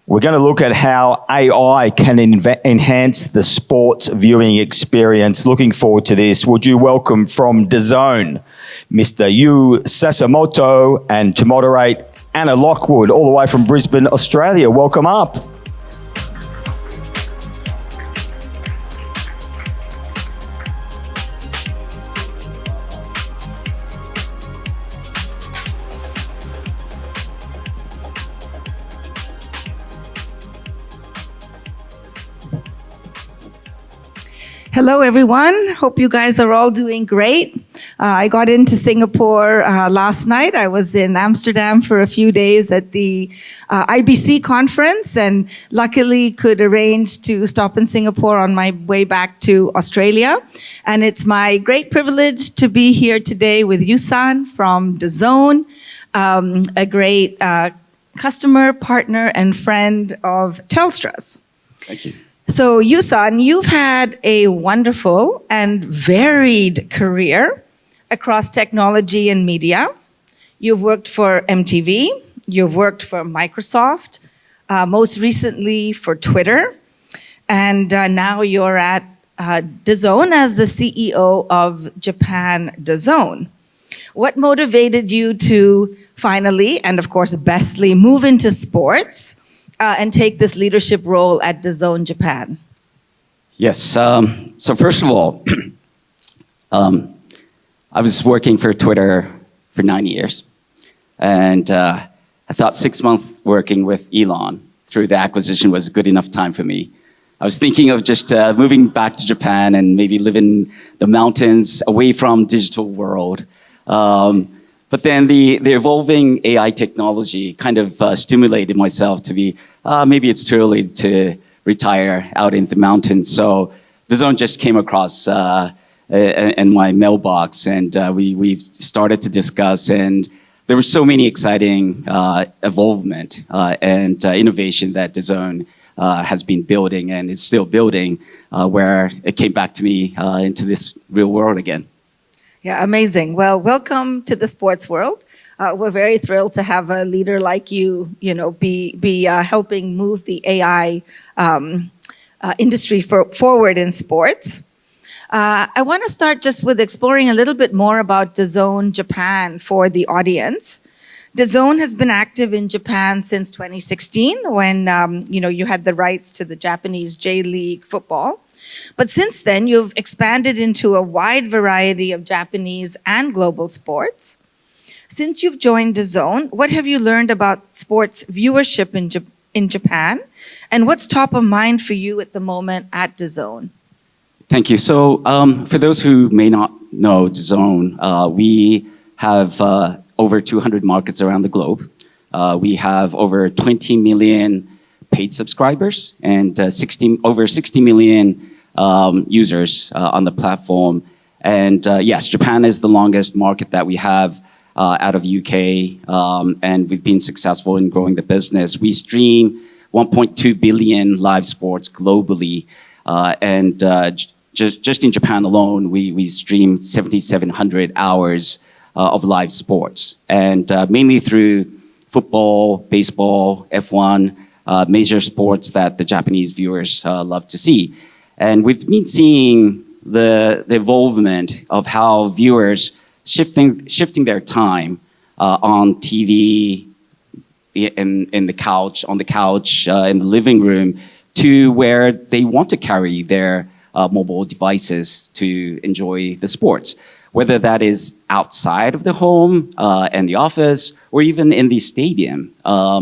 We're going to look at how AI can enhance the sports viewing experience. Looking forward to this. Would you welcome from DAZN, Mr. Yu Sasamoto, and to moderate, Anna Lockwood, all the way from Brisbane, Australia. Welcome up. Hello, everyone. Hope you guys are all doing great. I got into Singapore last night. I was in Amsterdam for a few days at the IBC conference and luckily could arrange to stop in Singapore on my way back to Australia. And it's my great privilege to be here today with Yusan from DAZN, a great customer, partner, and friend of Telstra's. Thank you. So, Yusan, you've had a wonderful and varied career across technology and media. You've worked for MTV, you've worked for Microsoft, most recently for Twitter, and now you're at DAZN as the CEO of Japan DAZN. What motivated you to finally, and of course bestly, move into sports and take this leadership role at DAZN Japan? Yes, so first of all, I was working for Twitter for 9 years, and I thought 6 months working with Elon through the acquisition was good enough time for me. I was thinking of just moving back to Japan and maybe live in the mountains away from digital world. But then the evolving AI technology kind of stimulated myself to be, maybe it's too early to retire out in the mountains. So DAZN just came across in my mailbox, and we started to discuss, and there were so many exciting evolvement and innovation that DAZN has been building and is still building, where it came back to me into this real world again. Yeah, amazing. Well, welcome to the sports world. We're very thrilled to have a leader like you, be helping move the AI industry forward in sports. I want to start just with exploring a little bit more about DAZN Japan for the audience. DAZN has been active in Japan since 2016 when you had the rights to the Japanese J-League football. But since then, you've expanded into a wide variety of Japanese and global sports. Since you've joined DAZN, what have you learned about sports viewership in Japan? And what's top of mind for you at the moment at DAZN? Thank you. So for those who may not know DAZN, we have over 200 markets around the globe. We have over 20 million paid subscribers and over 60 million users on the platform. And yes, Japan is the longest market that we have out of UK, and we've been successful in growing the business. We stream 1.2 billion live sports globally, and just in Japan alone, we stream 7,700 hours of live sports, and mainly through football, baseball, F1, major sports that the Japanese viewers love to see. And we've been seeing the evolvement of how viewers shifting their time on TV, on the couch, in the living room, to where they want to carry their mobile devices to enjoy the sports, whether that is outside of the home and the office, or even in the stadium.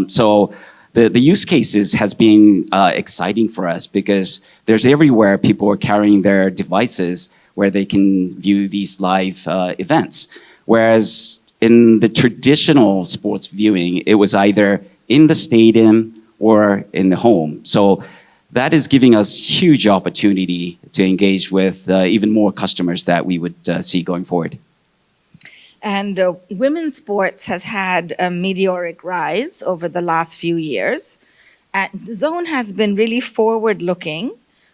So the use cases has been exciting for us because there's everywhere people are carrying their devices where they can view these live events. Whereas in the traditional sports viewing, it was either in the stadium or in the home. So that is giving us huge opportunity to engage with even more customers that we would see going forward. And women's sports has had a meteoric rise over the last few years. And DAZN has been really forward-looking,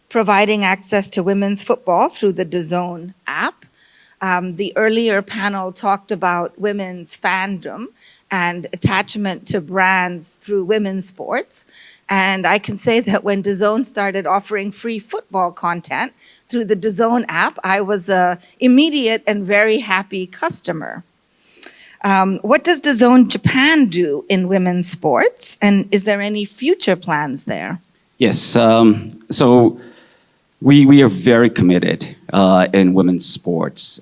providing access to women's football through the DAZN app. The earlier panel talked about women's fandom and attachment to brands through women's sports. And I can say that when DAZN started offering free football content through the DAZN app, I was an immediate and very happy customer. What does DAZN Japan do in women's sports? And is there any future plans there? Yes, so we are very committed in women's sports,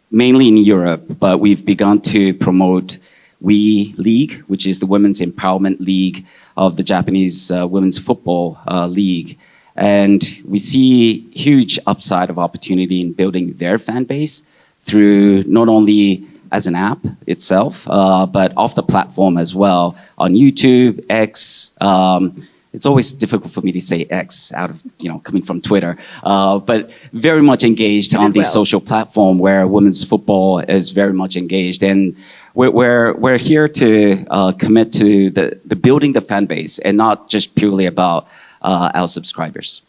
mainly in Europe, but we've begun to promote WE League, which is the Women's Empowerment League of the Japanese Women's Football League. And we see huge upside of opportunity in building their fan base through not only as an app itself, but off the platform as well, on YouTube, X. It's always difficult for me to say X out of, coming from Twitter, but very much engaged on the social platform where women's football is very much engaged. And we're here to commit to the building the fan base and not just purely about our subscribers.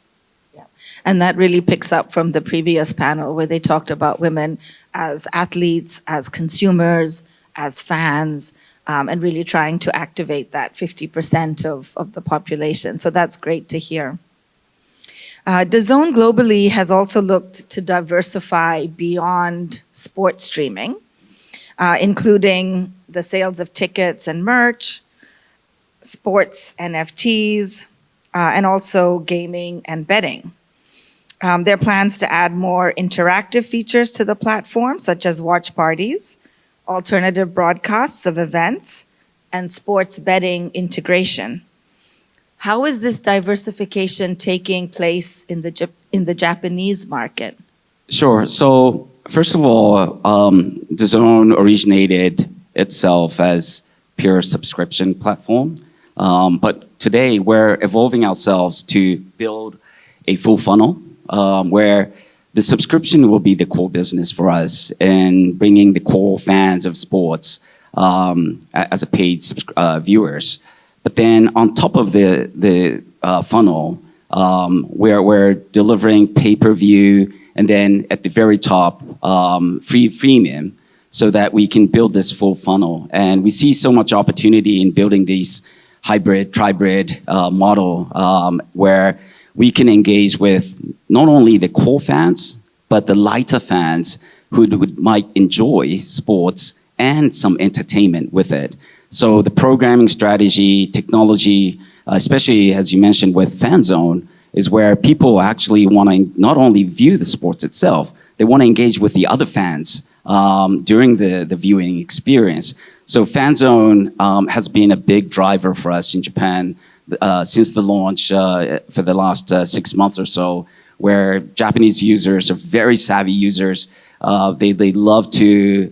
Yeah. And that really picks up from the previous panel where they talked about women as athletes, as consumers, as fans, and really trying to activate that 50% of the population. So that's great to hear. DAZN globally has also looked to diversify beyond sports streaming, including the sales of tickets and merch, sports NFTs, and also gaming and betting. There are plans to add more interactive features to the platform, such as watch parties, alternative broadcasts of events, and sports betting integration. How is this diversification taking place in the Japanese market? Sure. So first of all, DAZN originated itself as pure subscription platform, but today we're evolving ourselves to build a full funnel where the subscription will be the core business for us in bringing the core fans of sports as a paid viewers. But then on top of the funnel, we're delivering pay-per-view, and then at the very top, freemium, so that we can build this full funnel. And we see so much opportunity in building these hybrid, tribrid model where we can engage with not only the core fans, but the lighter fans who might enjoy sports and some entertainment with it. So the programming strategy, technology, especially as you mentioned with Fan Zone, is where people actually want to not only view the sports itself, they want to engage with the other fans during the viewing experience. So Fan Zone has been a big driver for us in Japan since the launch for the last 6 months or so, where Japanese users are very savvy users. They love to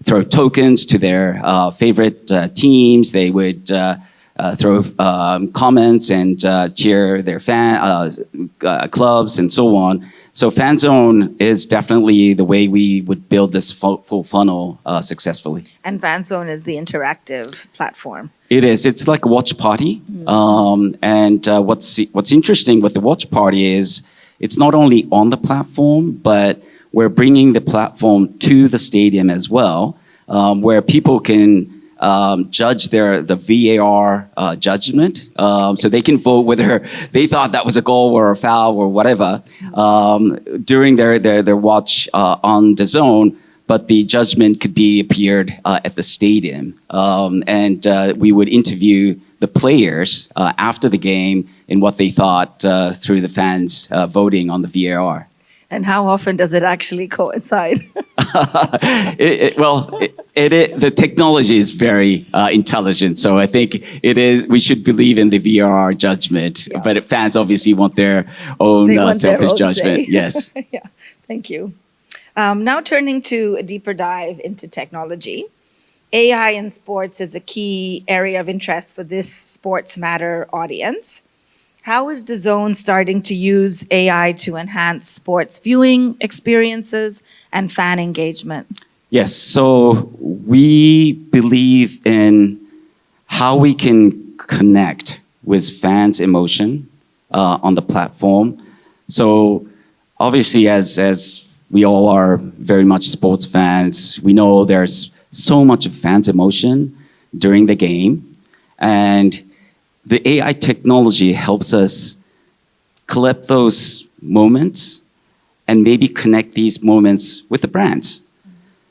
throw tokens to their favorite teams. They would throw comments and cheer their clubs and so on. So Fan Zone is definitely the way we would build this full funnel successfully. And Fan Zone is the interactive platform. It is. It's like a watch party. And what's interesting with the watch party is it's not only on the platform, but we're bringing the platform to the stadium as well, where people can judge the VAR judgment, so they can vote whether they thought that was a goal or a foul or whatever during their watch on DAZN. But the judgment could be appeared at the stadium, and we would interview the players after the game in what they thought through the fans voting on the VAR. And how often does it actually coincide? The technology is very intelligent, so I think it is. We should believe in the VAR judgment, but fans obviously want their own selfish judgment. Yes. Yeah. Thank you. Now turning to a deeper dive into technology. AI in sports is a key area of interest for this Sports Matter audience. How is DAZN starting to use AI to enhance sports viewing experiences and fan engagement? Yes, so we believe in how we can connect with fans' emotion on the platform. So obviously, as we all are very much sports fans, we know there's so much of fans' emotion during the game. And the AI technology helps us collect those moments and maybe connect these moments with the brands.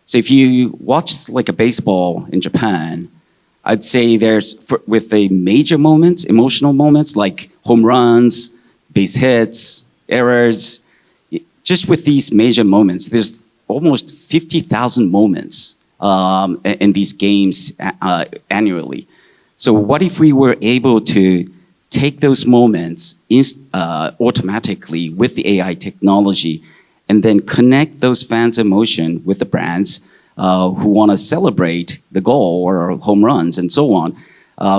So if you watch like a baseball in Japan, I'd say with the major moments, emotional moments like home runs, base hits, errors, just with these major moments, there's almost 50,000 moments in these games annually. So what if we were able to take those moments automatically with the AI technology and then connect those fans' emotion with the brands who want to celebrate the goal or home runs and so on?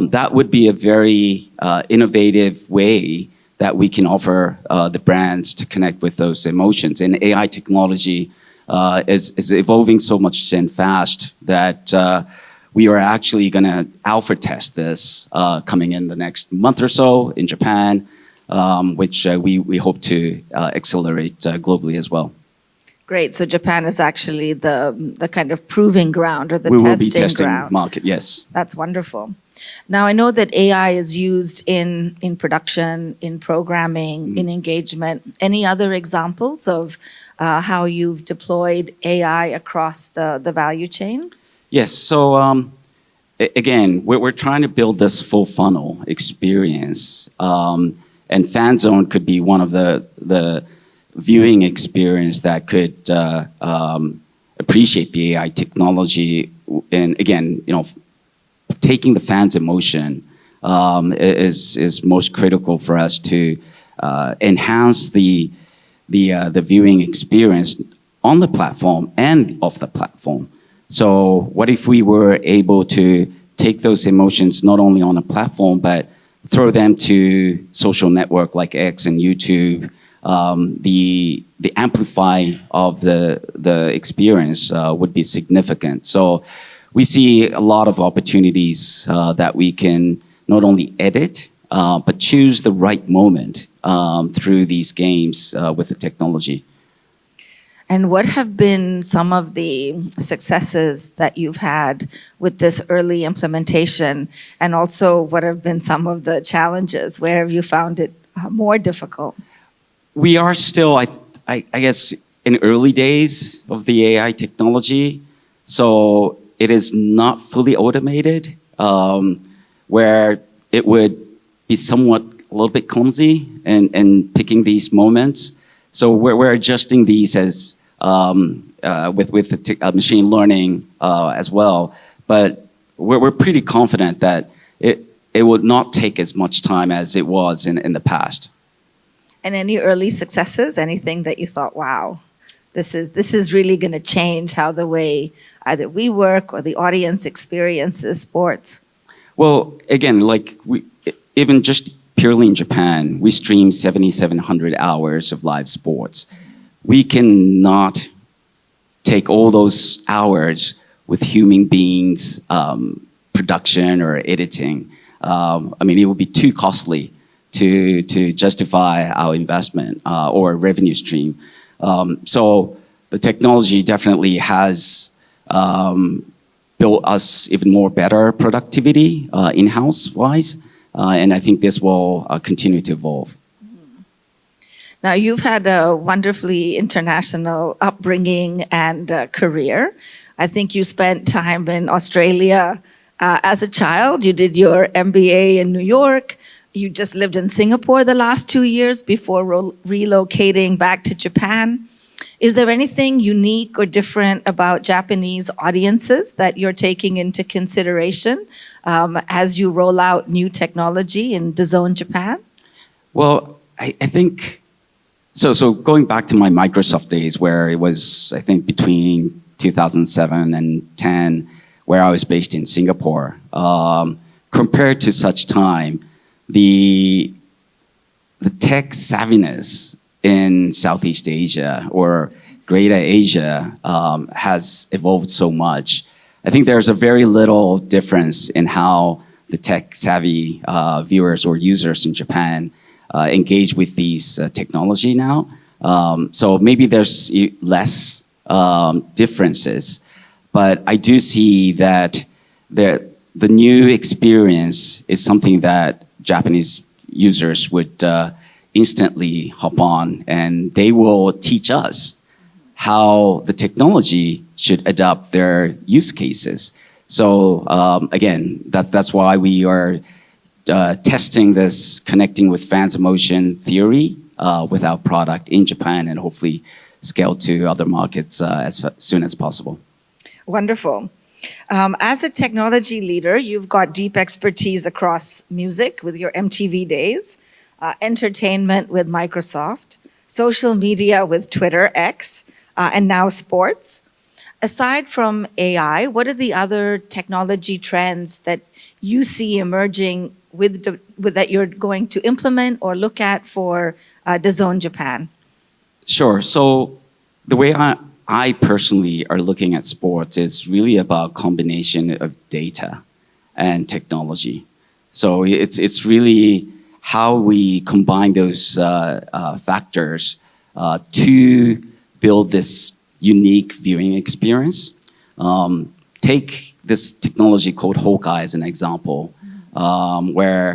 That would be a very innovative way that we can offer the brands to connect with those emotions. And AI technology is evolving so much and fast that we are actually going to alpha test this coming in the next month or so in Japan, which we hope to accelerate globally as well. Great. So Japan is actually the kind of proving ground or the We will testing be testing ground. market, yes. That's wonderful. Now, I know that AI is used in production, in programming, in engagement. Any other examples of how you've deployed AI across the value chain? Yes, so again, we're trying to build this full funnel experience. And FanZone could be one of the viewing experience that could appreciate the AI technology. And again, taking the fans' emotion is most critical for us to enhance the viewing experience on the platform and off the platform. So what if we were able to take those emotions not only on a platform, but throw them to social network like X and YouTube? The amplify of the experience would be significant. So we see a lot of opportunities that we can not only edit, but choose the right moment through these games with the technology. And what have been some of the successes that you've had with this early implementation? And also, what have been some of the challenges? Where have you found it more difficult? We are still, I guess, in early days of the AI technology. So it is not fully automated, where it would be somewhat a little bit clumsy and picking these moments. So we're adjusting these as with the machine learning as well. But we're pretty confident that it would not take as much time as it was in the past. And any early successes? Anything that you thought, wow, this is really going to change how the way either we work or the audience experiences sports? Well, again, like even just purely in Japan, we stream 7,700 hours of live sports. We cannot take all those hours with human beings, production or editing. I mean, it would be too costly to justify our investment or revenue stream. So the technology definitely has built us even more better productivity in-house wise. And I think this will continue to evolve. Now, you've had a wonderfully international upbringing and career. I think you spent time in Australia as a child. You did your MBA in New York. You just lived in Singapore the last 2 years before relocating back to Japan. Is there anything unique or different about Japanese audiences that you're taking into consideration as you roll out new technology in DAZN Japan? Well, I think, so going back to my Microsoft days where it was, I think, between 2007 and 10, where I was based in Singapore, compared to such time, the tech savviness in Southeast Asia or Greater Asia has evolved so much. I think there's a very little difference in how the tech savvy viewers or users in Japan engage with these technology now. So maybe there's less differences, but I do see that the new experience is something that Japanese users would instantly hop on, and they will teach us how the technology should adapt their use cases. So again, that's why we are testing this connecting with fans' emotion theory with our product in Japan, and hopefully scale to other markets as soon as possible. Wonderful. As a technology leader, you've got deep expertise across music with your MTV days, entertainment with Microsoft, social media with Twitter, X, and now sports. Aside from AI, what are the other technology trends that you see emerging with that you're going to implement or look at for DAZN Japan? Sure. So the way I personally are looking at sports is really about combination of data and technology. So it's really how we combine those factors to build this unique viewing experience. Take this technology called Hawkeye as an example, where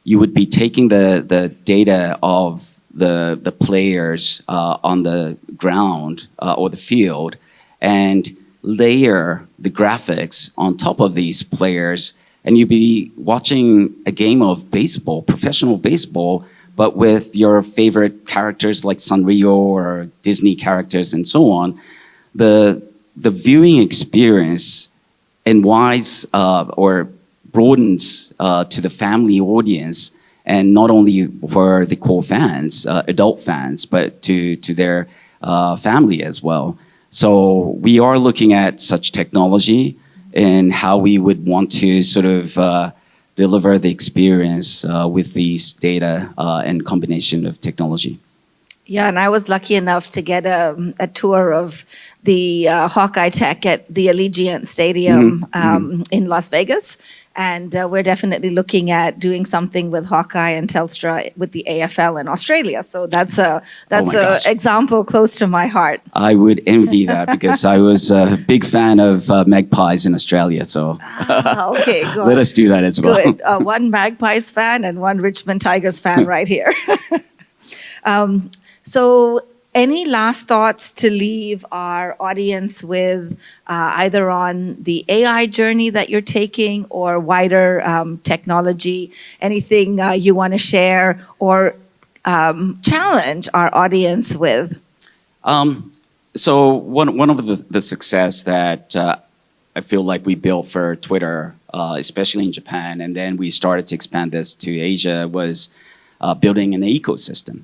you would be taking the data of the players on the ground or the field and layer the graphics on top of these players, and you'd be watching a game of baseball, professional baseball, but with your favorite characters like Sanrio or Disney characters and so on. The viewing experience or broadens to the family audience, and not only for the core fans, adult fans, but to their family as well. So we are looking at such technology and how we would want to sort of deliver the experience with these data and combination of technology. Yeah, and I was lucky enough to get a tour of the Hawkeye Tech at the Allegiant Stadium in Las Vegas. And we're definitely looking at doing something with Hawkeye and Telstra with the AFL in Australia. So that's an example close to my heart. I would envy that because I was a big fan of Magpies in Australia. So okay, good. Let us do that as well. Good. One Magpies fan and one Richmond Tigers fan right here. So any last thoughts to leave our audience with either on the AI journey that you're taking or wider technology? Anything you want to share or challenge our audience with? So one of the success that I feel like we built for Twitter, especially in Japan, and then we started to expand this to Asia, was building an ecosystem.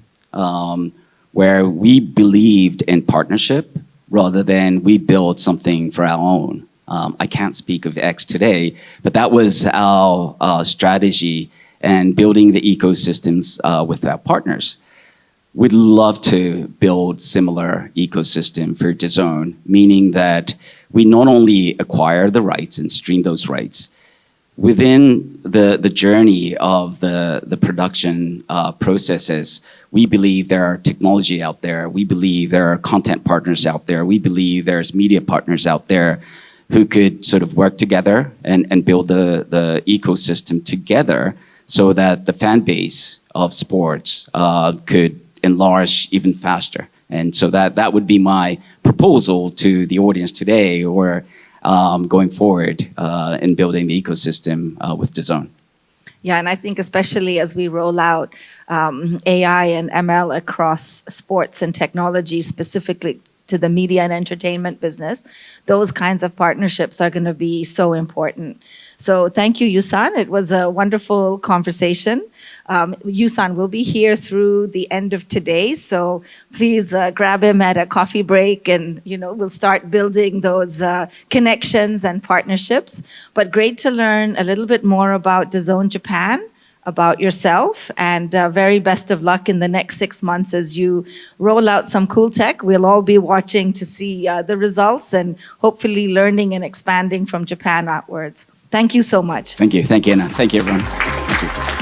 Where we believed in partnership rather than we built something for our own. I can't speak of X today, but that was our strategy and building the ecosystems with our partners. We'd love to build similar ecosystem for DAZN, meaning that we not only acquire the rights and stream those rights, within the journey of the production processes, we believe there are technology out there. We believe there are content partners out there. We believe there's media partners out there who could sort of work together and build the ecosystem together so that the fan base of sports could enlarge even faster. And so that would be my proposal to the audience today, or going forward in building the ecosystem with DAZN. Yeah, and I think especially as we roll out AI and ML across sports and technology, specifically to the media and entertainment business, those kinds of partnerships are going to be so important. So thank you, Yusan. It was a wonderful conversation. Yusan will be here through the end of today, so please grab him at a coffee break, and we'll start building those connections and partnerships. But great to learn a little bit more about DAZN Japan, about yourself, and very best of luck in the next 6 months as you roll out some cool tech. We'll all be watching to see the results and hopefully learning and expanding from Japan outwards. Thank you so much. Thank you. Thank you, Anna. Thank you, everyone. Thank you.